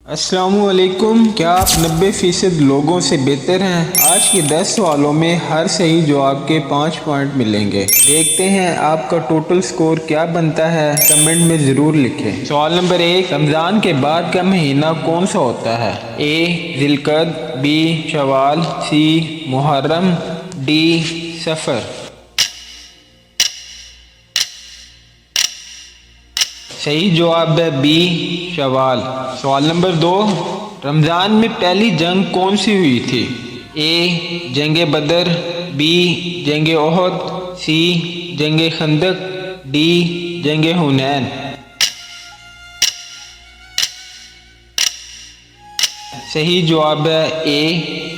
السلام علیکم۔ کیا آپ 90% لوگوں سے بہتر ہیں؟ آج کے 10 سوالوں میں ہر صحیح جواب کے 5 پوائنٹ ملیں گے۔ دیکھتے ہیں آپ کا ٹوٹل سکور کیا بنتا ہے، کمنٹ میں ضرور لکھیں۔ سوال نمبر 1، رمضان کے بعد کا مہینہ کون سا ہوتا ہے؟ اے ذی القعدہ، be Shawwal, C Muharram, D صفر۔ صحیح جواب ہے بی شوال۔ سوال نمبر 2، رمضان میں پہلی جنگ کون سی ہوئی تھی؟ اے جنگ بدر، بی جنگ احد، سی جنگ خندق، ڈی جنگ حنین۔ صحیح جواب ہے اے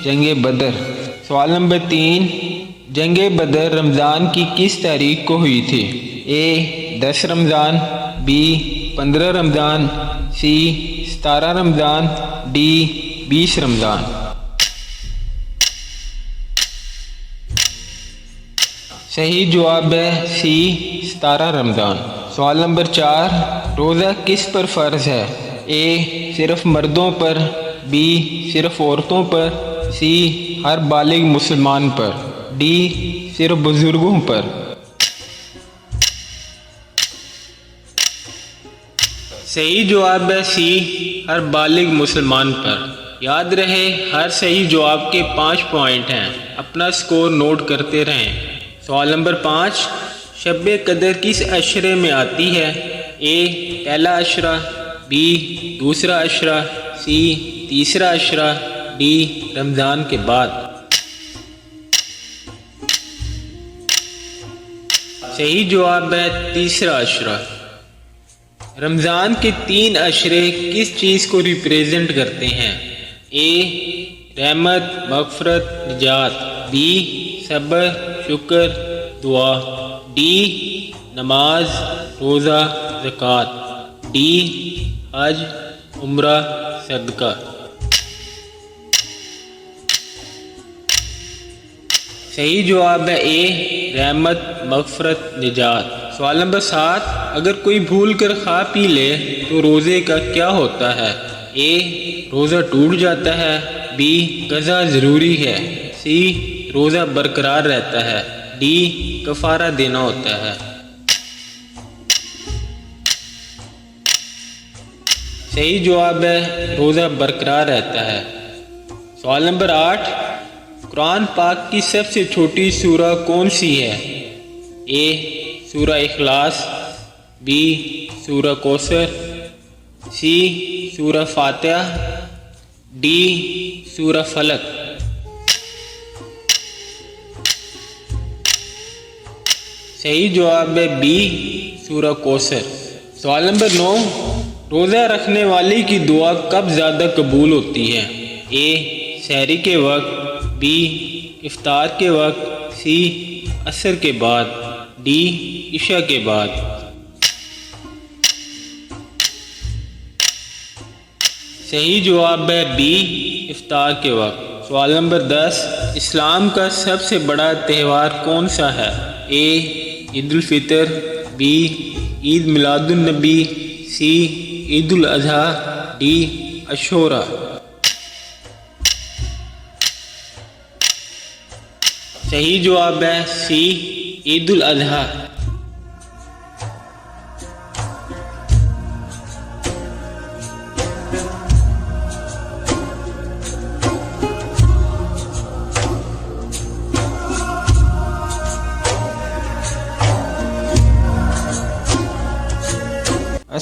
جنگ بدر۔ سوال نمبر 3، جنگ بدر رمضان کی کس تاریخ کو ہوئی تھی؟ A 10 Ramzan, B 15 Ramzan, C 17 Ramzan, D 20 Ramzan. صحیح جواب ہے سی 17 رمضان۔ سوال نمبر 4، روزہ کس پر فرض ہے؟ اے صرف مردوں پر، بی صرف عورتوں پر، سی ہر بالغ مسلمان پر، ڈی صرف بزرگوں پر۔ صحیح جواب ہے سی ہر بالغ مسلمان پر۔ یاد رہے ہر صحیح جواب کے 5 پوائنٹ ہیں، اپنا سکور نوٹ کرتے رہیں۔ سوال نمبر 5، شب قدر کس عشرے میں آتی ہے؟ اے پہلا عشرہ، بی دوسرا عشرہ، سی تیسرا عشرہ، ڈی رمضان کے بعد۔ صحیح جواب ہے تیسرا عشرہ۔ رمضان کے 3 عشرے کس چیز کو ریپریزنٹ کرتے ہیں؟ اے رحمت، مغفرت، نجات، بی صبر، شکر، دعا، ڈی نماز، روزہ، زکوٰۃ، ڈی حج، عمرہ، صدقہ۔ صحیح جواب ہے اے رحمت، مغفرت، نجات۔ سوال نمبر 7، اگر کوئی بھول کر کھا پی لے تو روزے کا کیا ہوتا ہے؟ اے روزہ ٹوٹ جاتا ہے، بی قضا ضروری ہے، سی روزہ برقرار رہتا ہے، ڈی کفارہ دینا ہوتا ہے۔ صحیح جواب ہے روزہ برقرار رہتا ہے۔ سوال نمبر 8، قرآن پاک کی سب سے چھوٹی سورہ کون سی ہے؟ اے سورہ اخلاص، بی سورہ کوثر، سی سورہ فاتحہ، ڈی سورہ فلق۔ صحیح جواب ہے بی سورہ کوثر۔ سوال نمبر 9، روزہ رکھنے والے کی دعا کب زیادہ قبول ہوتی ہے؟ اے سحری کے وقت، بی افطار کے وقت، سی عصر کے بعد، ڈی عشاء کے بعد۔ صحیح جواب ہے بی افطار کے وقت۔ سوال نمبر 10، اسلام کا سب سے بڑا تہوار کون سا ہے؟ اے عید الفطر، be Eid Milad un-Nabi, C Eid al-Adha, D Ashura. صحیح جواب ہے سی عید الاضحیٰ۔